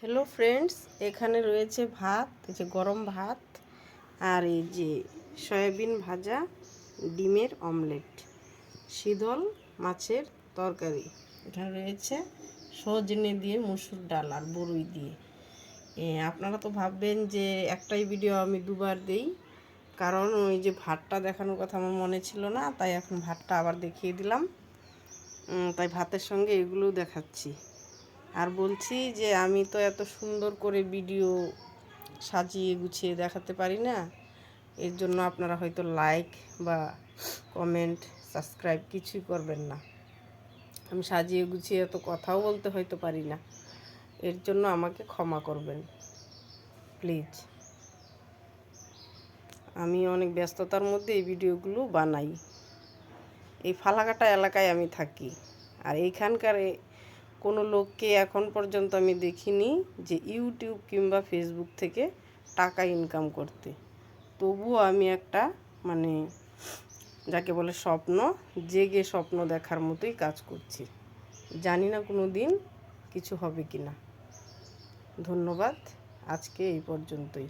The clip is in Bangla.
হ্যালো ফ্রেন্ডস, এখানে রয়েছে ভাত, এই যে গরম ভাত, আর এই যে সয়াবিন ভাজা, ডিমের অমলেট, শীতল মাছের তরকারি। এখানে রয়েছে সজনে দিয়ে মুসুর ডাল আর বড়ই দিয়ে। আপনারা তো ভাববেন যে একটাই ভিডিও আমি দুবার দেই, কারণ ওই যে ভাতটা দেখানোর কথা আমার মনে ছিল না, তাই এখন ভাতটা আবার দেখিয়ে দিলাম। তাই ভাতের সঙ্গে এগুলোও দেখাচ্ছি। আর বলছি যে আমি তো এত সুন্দর করে ভিডিও সাজিয়ে গুছিয়ে দেখাতে পারি না, এর জন্য আপনারা হয়তো লাইক বা কমেন্ট সাবস্ক্রাইব কিছুই করবেন না। আমি সাজিয়ে গুছিয়ে এত কথাও বলতে হয়তো পারি না, এর জন্য আমাকে ক্ষমা করবেন প্লিজ। আমি অনেক ব্যস্ততার মধ্যে এই ভিডিওগুলো বানাই। এই ফালাকাটা এলাকায় আমি থাকি, আর এইখানকার কোনো লোককে এখন পর্যন্ত আমি দেখিনি যে ইউটিউব কিংবা ফেসবুক থেকে টাকা ইনকাম করতে। তবুও আমি একটা মানে যাকে বলে স্বপ্ন, জেগে স্বপ্ন দেখার মতোই কাজ করছি। জানি না কোনো দিন কিছু হবে কি না। ধন্যবাদ, আজকে এই পর্যন্তই।